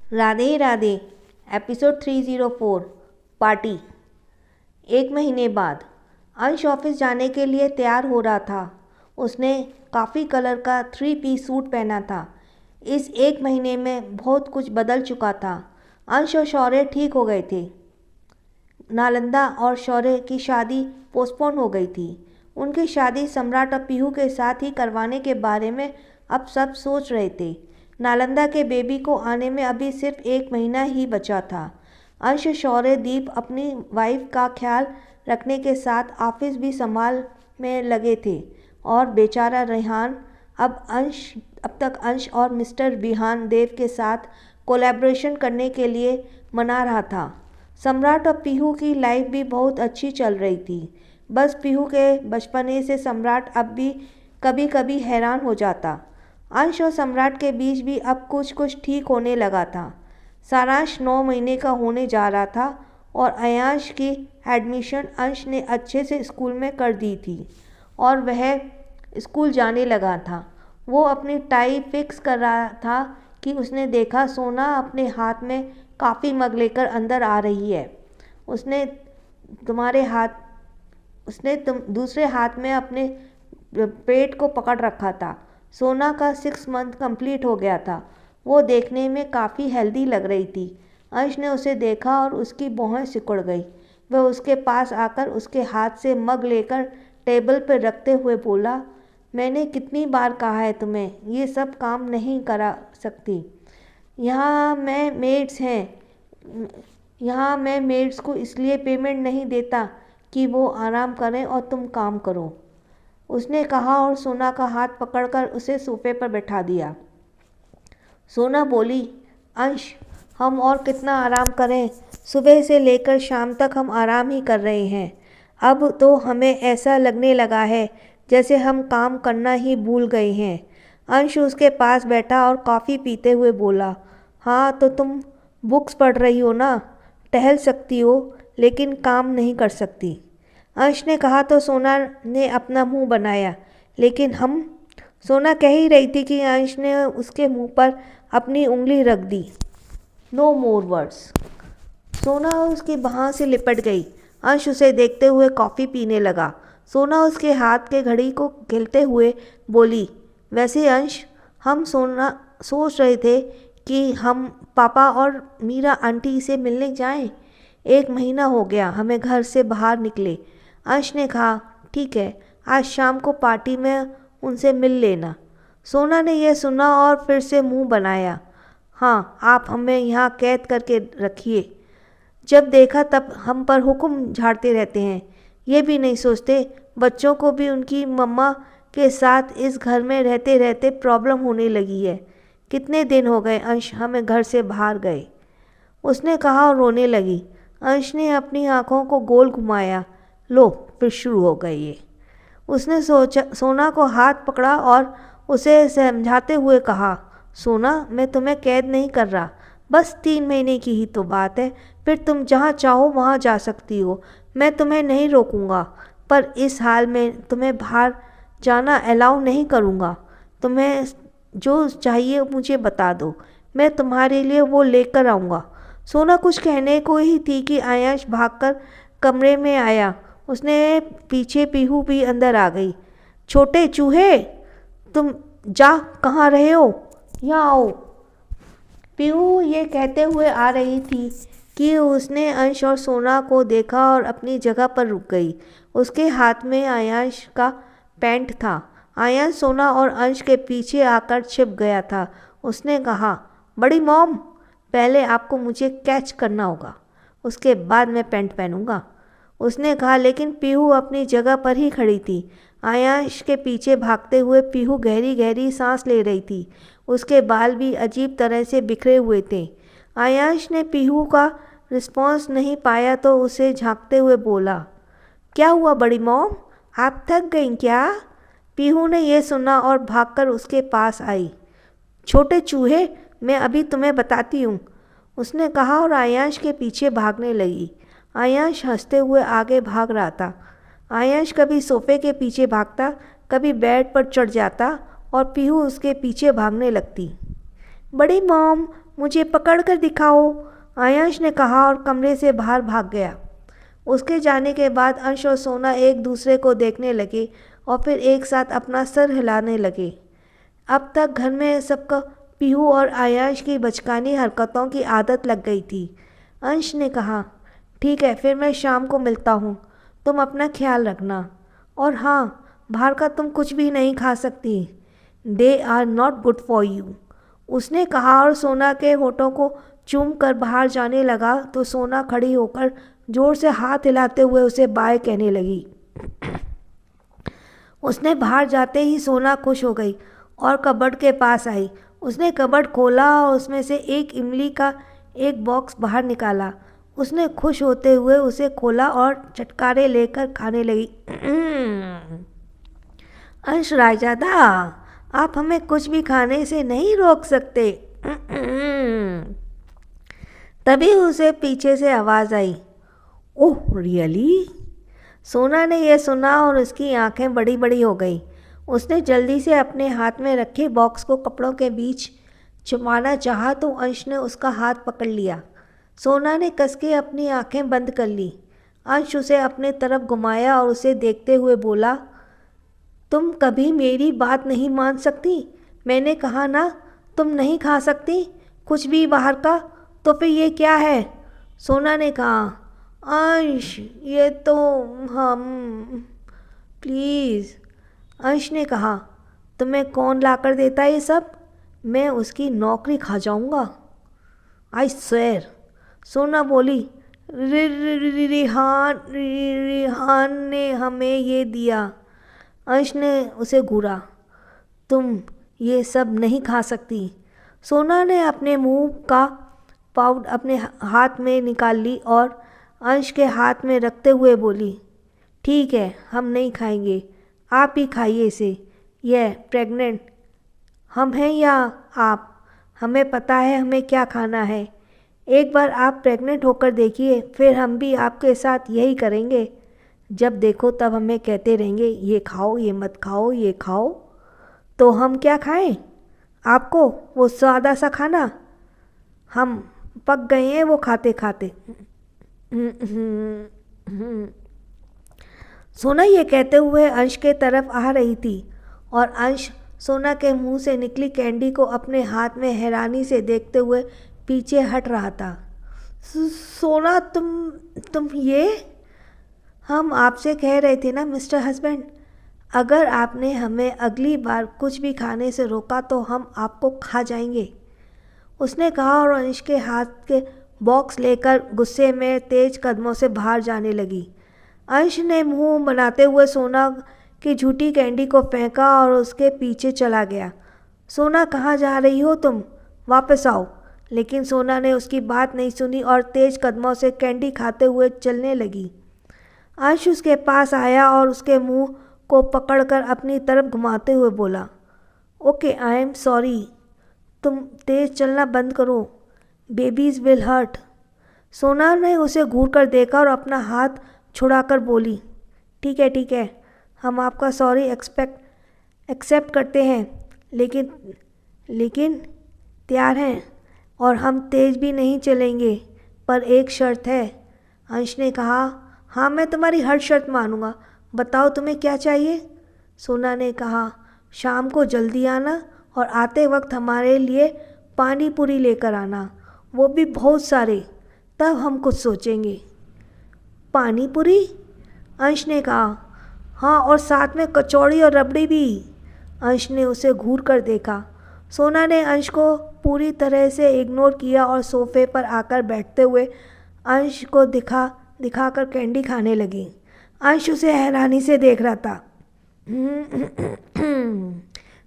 Radhe Radhe. Episode 304 party. एक महीने बाद अंश ऑफिस जाने के लिए तैयार हो रहा था। उसने काफ़ी कलर का 3 पीस सूट पहना था। इस एक महीने में बहुत कुछ बदल चुका था। अंश और शौर्य ठीक हो गए थे। नालंदा और शौर्य की शादी पोस्टपोन हो गई थी। उनकी शादी सम्राट और पीहू के साथ ही करवाने के बारे में अब सब सोच रहे थे। नालंदा के बेबी को आने में अभी सिर्फ एक महीना ही बचा था। अंश, शौर्य, दीप अपनी वाइफ का ख्याल रखने के साथ ऑफिस भी संभाल में लगे थे और बेचारा रेहान अब तक अंश और मिस्टर बिहान देव के साथ कोलैबोरेशन करने के लिए मना रहा था। सम्राट और पीहू की लाइफ भी बहुत अच्छी चल रही थी। बस पीहू के बचपने से सम्राट अब भी कभी कभी हैरान हो जाता। अंश और सम्राट के बीच भी अब कुछ कुछ ठीक होने लगा था। सारांश 9 महीने का होने जा रहा था और अयांश की एडमिशन अंश ने अच्छे से स्कूल में कर दी थी और वह स्कूल जाने लगा था। वो अपनी टाई फिक्स कर रहा था कि उसने देखा सोना अपने हाथ में काफ़ी मग लेकर अंदर आ रही है। उसने दूसरे हाथ में अपने पेट को पकड़ रखा था। सोना का 6 मंथ कंप्लीट हो गया था। वो देखने में काफ़ी हेल्दी लग रही थी। अंश ने उसे देखा और उसकी भौहें सिकुड़ गई। वह उसके पास आकर उसके हाथ से मग लेकर टेबल पर रखते हुए बोला, मैंने कितनी बार कहा है तुम्हें ये सब काम नहीं करा सकती। यहाँ मैं मेड्स को इसलिए पेमेंट नहीं देता कि वो आराम करें और तुम काम करो, उसने कहा और सोना का हाथ पकड़कर उसे सोफे पर बैठा दिया। सोना बोली, अंश, हम और कितना आराम करें, सुबह से लेकर शाम तक हम आराम ही कर रहे हैं। अब तो हमें ऐसा लगने लगा है जैसे हम काम करना ही भूल गए हैं। अंश उसके पास बैठा और कॉफ़ी पीते हुए बोला, हाँ तो तुम बुक्स पढ़ रही हो ना, टहल सकती हो लेकिन काम नहीं कर सकती। अंश ने कहा तो सोना ने अपना मुंह बनाया, लेकिन हम। सोना कह ही रही थी कि अंश ने उसके मुंह पर अपनी उंगली रख दी। No more words. सोना उसकी बाह से लिपट गई। अंश उसे देखते हुए कॉफ़ी पीने लगा। सोना उसके हाथ के घड़ी को खेलते हुए बोली, वैसे अंश, हम सोच रहे थे कि हम पापा और मीरा आंटी से मिलने जाएं। 1 महीना हो गया हमें घर से बाहर निकले। अंश ने कहा, ठीक है, आज शाम को पार्टी में उनसे मिल लेना। सोना ने यह सुना और फिर से मुंह बनाया, हाँ, आप हमें यहाँ कैद करके रखिए। जब देखा तब हम पर हुक्म झाड़ते रहते हैं। ये भी नहीं सोचते बच्चों को भी उनकी मम्मा के साथ इस घर में रहते रहते प्रॉब्लम होने लगी है। कितने दिन हो गए अंश हमें घर से बाहर गए, उसने कहा और रोने लगी। अंश ने अपनी आंखों को गोल घुमाया। लो, फिर शुरू हो गए ये। उसने सोना को हाथ पकड़ा और उसे समझाते हुए कहा, सोना, मैं तुम्हें कैद नहीं कर रहा, बस 3 महीने की ही तो बात है, फिर तुम जहाँ चाहो वहाँ जा सकती हो। मैं तुम्हें नहीं रोकूंगा, पर इस हाल में तुम्हें बाहर जाना अलाउ नहीं करूँगा। तुम्हें जो चाहिए मुझे बता दो, मैं तुम्हारे लिए वो लेकर आऊँगा। सोना कुछ कहने को ही थी कि आयांश भागकर कमरे में आया। उसने पीछे पीहू भी अंदर आ गई। छोटे चूहे, तुम जा कहाँ रहे हो, यहाँ आओ। पीहू ये कहते हुए आ रही थी कि उसने अंश और सोना को देखा और अपनी जगह पर रुक गई। उसके हाथ में आयांश का पैंट था। आयांश सोना और अंश के पीछे आकर छिप गया था। उसने कहा, बड़ी मॉम, पहले आपको मुझे कैच करना होगा, उसके बाद मैं पैंट पहनूंगा, उसने कहा। लेकिन पीहू अपनी जगह पर ही खड़ी थी। आयांश के पीछे भागते हुए पीहू गहरी गहरी सांस ले रही थी। उसके बाल भी अजीब तरह से बिखरे हुए थे। आयांश ने पीहू का रिस्पॉन्स नहीं पाया तो उसे झांकते हुए बोला, क्या हुआ बड़ी मॉम, आप थक गई क्या? पीहू ने यह सुना और भागकर उसके पास आई। छोटे चूहे, मैं अभी तुम्हें बताती हूँ, उसने कहा और आयांश के पीछे भागने लगी। आयांश हंसते हुए आगे भाग रहा था। आयांश कभी सोफे के पीछे भागता, कभी बेड पर चढ़ जाता और पीहू उसके पीछे भागने लगती। बड़ी मॉम, मुझे पकड़ कर दिखाओ, आयांश ने कहा और कमरे से बाहर भाग गया। उसके जाने के बाद अंश और सोना एक दूसरे को देखने लगे और फिर एक साथ अपना सर हिलाने लगे। अब तक घर में सबका पीहू और आयांश की बचकानी हरकतों की आदत लग गई थी। अंश ने कहा, ठीक है, फिर मैं शाम को मिलता हूँ, तुम अपना ख्याल रखना। और हाँ, बाहर का तुम कुछ भी नहीं खा सकती, they are not good for you, उसने कहा और सोना के होठों को चूम कर बाहर जाने लगा तो सोना खड़ी होकर जोर से हाथ हिलाते हुए उसे बाय कहने लगी। उसने बाहर जाते ही सोना खुश हो गई और कबर्ड के पास आई। उसने कबर्ड खोला और उसमें से एक इमली का एक बॉक्स बाहर निकाला। उसने खुश होते हुए उसे खोला और चटकारे लेकर खाने लगी। अंश रायजादा, आप हमें कुछ भी खाने से नहीं रोक सकते। तभी उसे पीछे से आवाज़ आई, ओह रियली? सोना ने यह सुना और उसकी आंखें बड़ी बड़ी हो गई। उसने जल्दी से अपने हाथ में रखे बॉक्स को कपड़ों के बीच छुपाना चाहा तो अंश ने उसका हाथ पकड़ लिया। सोना ने कस के अपनी आंखें बंद कर ली। अंश उसे अपने तरफ घुमाया और उसे देखते हुए बोला, तुम कभी मेरी बात नहीं मान सकती? मैंने कहा ना, तुम नहीं खा सकती कुछ भी बाहर का, तो फिर ये क्या है? सोना ने कहा, अंश ये तो हम प्लीज़। अंश ने कहा, तुम्हें कौन लाकर देता है ये सब? मैं उसकी नौकरी खा जाऊंगा, आई स्वेयर। सोना बोली, रिहान ने हमें ये दिया। अंश ने उसे घूरा, तुम ये सब नहीं खा सकती। सोना ने अपने मुंह का पाउडर अपने हाथ में निकाल ली और अंश के हाथ में रखते हुए बोली, ठीक है, हम नहीं खाएंगे, आप ही खाइए इसे। यह प्रेग्नेंट हम हैं या आप? हमें पता है हमें क्या खाना है। एक बार आप प्रेग्नेंट होकर देखिए, फिर हम भी आपके साथ यही करेंगे। जब देखो तब हमें कहते रहेंगे, ये खाओ, ये मत खाओ, ये खाओ। तो हम क्या खाएं? आपको वो सादा सा खाना? हम पक गए हैं वो खाते खाते। सोना ये कहते हुए अंश के तरफ आ रही थी और अंश सोना के मुंह से निकली कैंडी को अपने हाथ में हैरानी से देखते हुए पीछे हट रहा था। सोना, तुम ये? हम आपसे कह रहे थे ना मिस्टर हस्बैंड, अगर आपने हमें अगली बार कुछ भी खाने से रोका तो हम आपको खा जाएंगे, उसने कहा और अंश के हाथ के बॉक्स लेकर गुस्से में तेज कदमों से बाहर जाने लगी। अंश ने मुंह बनाते हुए सोना की झूठी कैंडी को फेंका और उसके पीछे चला गया। सोना, कहाँ जा रही हो तुम? वापस आओ। लेकिन सोना ने उसकी बात नहीं सुनी और तेज कदमों से कैंडी खाते हुए चलने लगी। अंश उसके पास आया और उसके मुंह को पकड़कर अपनी तरफ घुमाते हुए बोला, ओके, आई एम सॉरी, तुम तेज़ चलना बंद करो, बेबीज़ विल हर्ट। सोना ने उसे घूर कर देखा और अपना हाथ छुड़ाकर बोली, ठीक है, हम आपका सॉरी एक्सेप्ट करते हैं, लेकिन तैयार हैं और हम तेज़ भी नहीं चलेंगे, पर एक शर्त है। अंश ने कहा, हाँ, मैं तुम्हारी हर शर्त मानूंगा, बताओ तुम्हें क्या चाहिए? सोना ने कहा, शाम को जल्दी आना और आते वक्त हमारे लिए पानी पूरी लेकर आना, वो भी बहुत सारे, तब हम कुछ सोचेंगे। पानी पूरी? अंश ने कहा, हाँ, और साथ में कचौड़ी और रबड़ी भी। अंश ने उसे घूर कर देखा। सोना ने अंश को पूरी तरह से इग्नोर किया और सोफे पर आकर बैठते हुए अंश को दिखाकर कैंडी खाने लगी। अंश उसे हैरानी से देख रहा था।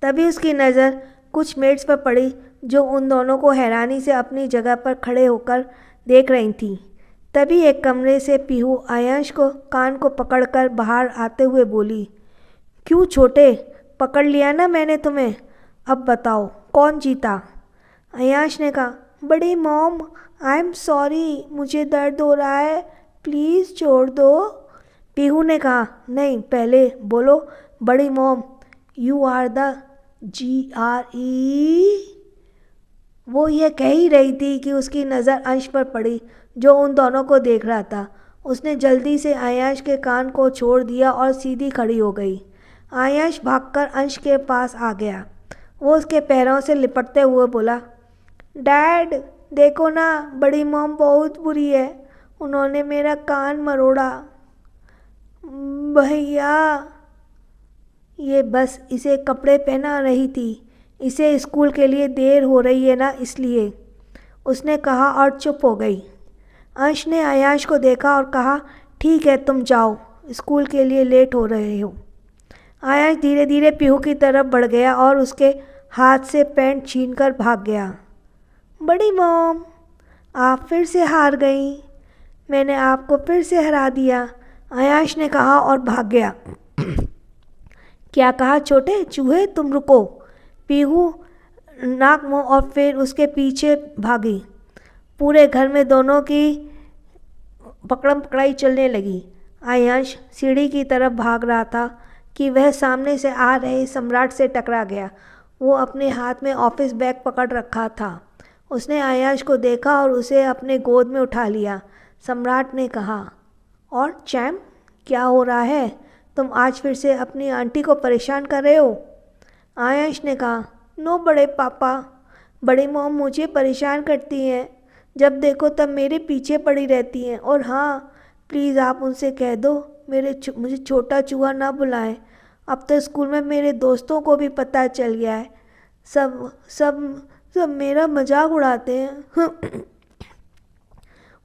तभी उसकी नज़र कुछ मेड्स पर पड़ी जो उन दोनों को हैरानी से अपनी जगह पर खड़े होकर देख रही थीं। तभी एक कमरे से पीहू आयांश को कान को पकड़कर बाहर आते हुए बोली, क्यों छोटे, पकड़ लिया ना मैंने तुम्हें, अब बताओ कौन जीता? आयांश ने कहा, बड़ी मॉम, आई एम सॉरी, मुझे दर्द हो रहा है, प्लीज़ छोड़ दो। पीहू ने कहा, नहीं, पहले बोलो बड़ी mom, you are the GRE। वो ये कह ही रही थी कि उसकी नज़र अंश पर पड़ी, जो उन दोनों को देख रहा था। उसने जल्दी से आयांश के कान को छोड़ दिया और सीधी खड़ी हो गई। आयांश भागकर अंश के पास आ गया। वो उसके पैरों से लिपटते हुए बोला, डैड देखो ना, बड़ी मॉम बहुत बुरी है, उन्होंने मेरा कान मरोड़ा। भैया, ये बस इसे कपड़े पहना रही थी, इसे स्कूल के लिए देर हो रही है ना, इसलिए, उसने कहा और चुप हो गई। अंश ने आयांश को देखा और कहा, ठीक है तुम जाओ, स्कूल के लिए लेट हो रहे हो। आयांश धीरे धीरे पीहू की तरफ बढ़ गया और उसके हाथ से पैंट छीनकर भाग गया। बड़ी मॉम, आप फिर से हार गई, मैंने आपको फिर से हरा दिया, आयांश ने कहा और भाग गया। क्या कहा छोटे चूहे, तुम रुको। पीहू नाक मुंह और फिर उसके पीछे भागी। पूरे घर में दोनों की पकड़म पकड़ाई चलने लगी। आयांश सीढ़ी की तरफ भाग रहा था कि वह सामने से आ रहे सम्राट से टकरा गया। वो अपने हाथ में ऑफिस बैग पकड़ रखा था। उसने आयांश को देखा और उसे अपने गोद में उठा लिया। सम्राट ने कहा, और चैम, क्या हो रहा है, तुम आज फिर से अपनी आंटी को परेशान कर रहे हो? आयांश ने कहा, नो बड़े पापा, बड़ी मॉम मुझे परेशान करती हैं, जब देखो तब मेरे पीछे पड़ी रहती हैं। और हाँ, प्लीज़ आप उनसे कह दो मुझे छोटा चूहा ना बुलाएं। अब तो स्कूल में मेरे दोस्तों को भी पता चल गया है, सब सब सब मेरा मजाक उड़ाते हैं।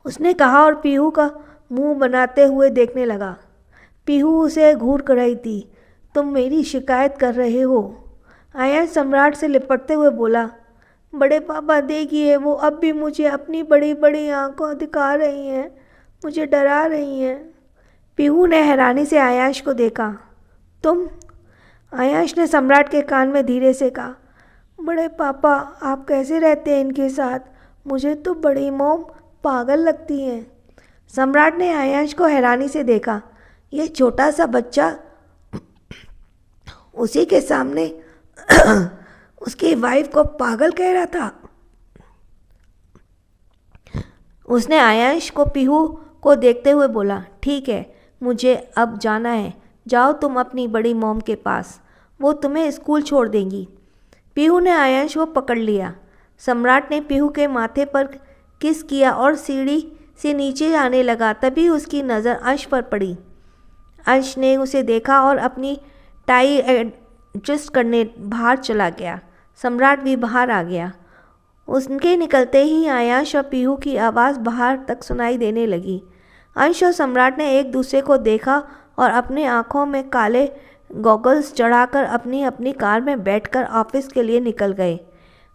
उसने कहा और पीहू का मुंह बनाते हुए देखने लगा। पीहू उसे घूर कर रही थी। तुम मेरी शिकायत कर रहे हो? आयांश सम्राट से लिपटते हुए बोला, बड़े पापा देखिए, वो अब भी मुझे अपनी बड़ी बड़ी आंखों दिखा रही हैं, मुझे डरा रही हैं। पीहू ने हैरानी से आयांश को देखा। तुम? आयांश ने सम्राट के कान में धीरे से कहा, बड़े पापा आप कैसे रहते हैं इनके साथ, मुझे तो बड़ी मॉम पागल लगती हैं। सम्राट ने आयांश को हैरानी से देखा। यह छोटा सा बच्चा उसी के सामने उसकी वाइफ को पागल कह रहा था। उसने आयांश को पीहू को देखते हुए बोला, ठीक है, मुझे अब जाना है, जाओ तुम अपनी बड़ी मॉम के पास, वो तुम्हें स्कूल छोड़ देंगी। पीहू ने आयांश को पकड़ लिया। सम्राट ने पीहू के माथे पर किस किया और सीढ़ी से नीचे आने लगा। तभी उसकी नज़र अंश पर पड़ी। अंश ने उसे देखा और अपनी टाई एडजस्ट करने बाहर चला गया। सम्राट भी बाहर आ गया। उसके निकलते ही आयांश और पीहू की आवाज़ बाहर तक सुनाई देने लगी। अंश और सम्राट ने एक दूसरे को देखा और अपनी आंखों में काले गॉगल्स चढ़ाकर अपनी अपनी कार में बैठकर ऑफिस के लिए निकल गए।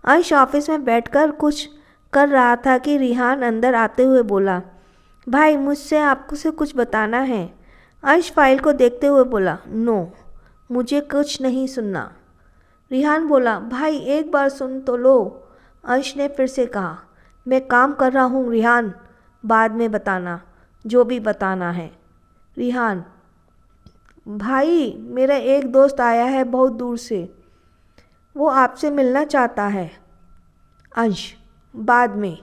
अंश ऑफिस में बैठकर कुछ कर रहा था कि रिहान अंदर आते हुए बोला, भाई मुझसे आपको से कुछ बताना है। अंश फाइल को देखते हुए बोला, नो, मुझे कुछ नहीं सुनना। रिहान बोला, भाई एक बार सुन तो लो। अंश ने फिर से कहा, मैं काम कर रहा हूँ रिहान, बाद में बताना जो भी बताना है। रिहान, भाई मेरा एक दोस्त आया है बहुत दूर से, वो आपसे मिलना चाहता है। अंश, बाद में।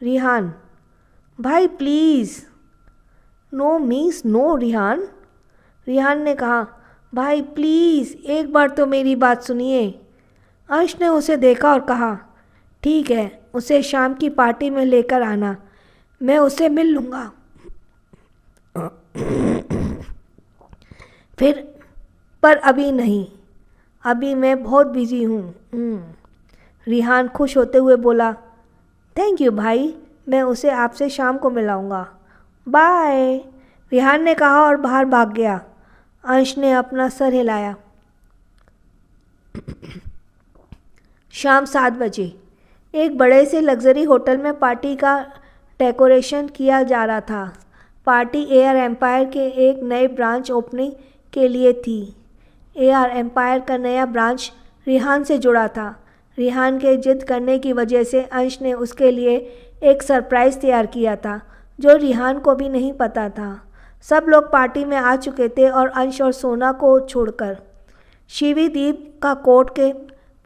रिहान, भाई please. No means no Rihan. Rihan ने कहा, भाई प्लीज़ एक बार तो मेरी बात सुनिए। अंश ने उसे देखा और कहा, ठीक है, उसे शाम की पार्टी में लेकर आना, मैं उसे मिल लूँगा। फिर पर अभी नहीं, अभी मैं बहुत बिजी हूँ। रिहान खुश होते हुए बोला, थैंक यू भाई, मैं उसे आपसे शाम को मिलाऊंगा, बाय। रिहान ने कहा और बाहर भाग गया। अंश ने अपना सर हिलाया। शाम 7 बजे एक बड़े से लग्जरी होटल में पार्टी का डेकोरेशन किया जा रहा था। पार्टी एयर एम्पायर के एक नए ब्रांच ओपनिंग के लिए थी। एयर एम्पायर का नया ब्रांच रिहान से जुड़ा था। रिहान के जिद करने की वजह से अंश ने उसके लिए एक सरप्राइज़ तैयार किया था, जो रिहान को भी नहीं पता था। सब लोग पार्टी में आ चुके थे और अंश और सोना को छोड़कर। शिवी दीप का कोट के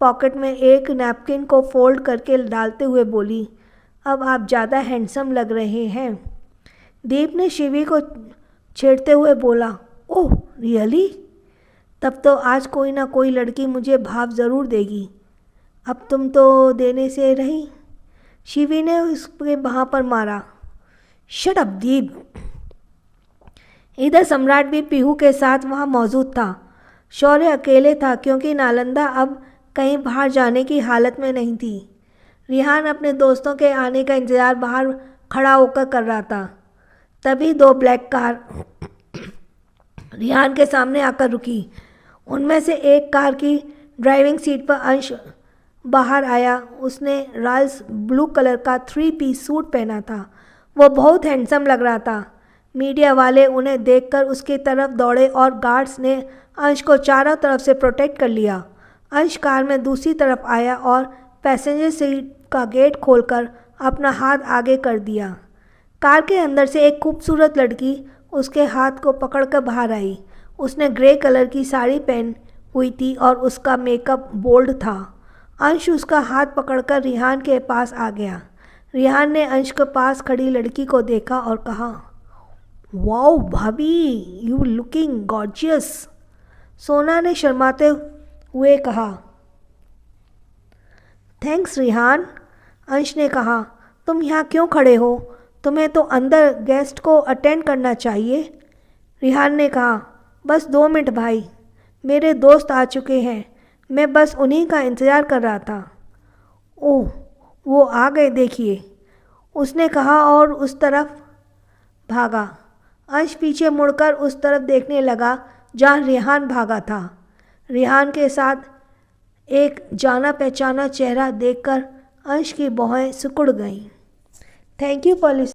पॉकेट में एक नैपकिन को फोल्ड करके डालते हुए बोली, अब आप ज़्यादा हैंडसम लग रहे हैं। दीप ने शिवी को छेड़ते हुए बोला, ओह रियली? तब तो आज कोई ना कोई लड़की मुझे भाव ज़रूर देगी। अब तुम तो देने से रही। शिवी ने उसके बाह पर मारा। शट अप दीप। इधर सम्राट भी पीहू के साथ वहाँ मौजूद था। शौर्य अकेले था क्योंकि नालंदा अब कहीं बाहर जाने की हालत में नहीं थी। रिहान अपने दोस्तों के आने का इंतज़ार बाहर खड़ा होकर कर रहा था। तभी दो ब्लैक कार रिहान के सामने आकर रुकी। उनमें से एक कार की ड्राइविंग सीट पर अंश बाहर आया। उसने रॉयल्स ब्लू कलर का 3 पीस सूट पहना था। वो बहुत हैंडसम लग रहा था। मीडिया वाले उन्हें देखकर उसकी तरफ दौड़े और गार्ड्स ने अंश को चारों तरफ से प्रोटेक्ट कर लिया। अंश कार में दूसरी तरफ आया और पैसेंजर सीट का गेट खोलकर अपना हाथ आगे कर दिया। कार के अंदर से एक खूबसूरत लड़की उसके हाथ को पकड़कर बाहर आई। उसने ग्रे कलर की साड़ी पहन हुई थी और उसका मेकअप बोल्ड था। अंश उसका हाथ पकड़कर रिहान के पास आ गया। रिहान ने अंश के पास खड़ी लड़की को देखा और कहा, वाओ भाभी, यू लुकिंग गॉर्जियस। सोना ने शर्माते हुए कहा, थैंक्स रिहान। अंश ने कहा, तुम यहाँ क्यों खड़े हो? तुम्हें तो अंदर गेस्ट को अटेंड करना चाहिए। रिहान ने कहा, बस 2 मिनट भाई, मेरे दोस्त आ चुके हैं, मैं बस उन्हीं का इंतज़ार कर रहा था। ओह, वो आ गए देखिए, उसने कहा और उस तरफ भागा। अंश पीछे मुड़कर उस तरफ देखने लगा जहाँ रिहान भागा था। रिहान के साथ एक जाना पहचाना चेहरा देखकर अंश की भौहें सिकुड़ गईं। Thank you for listening.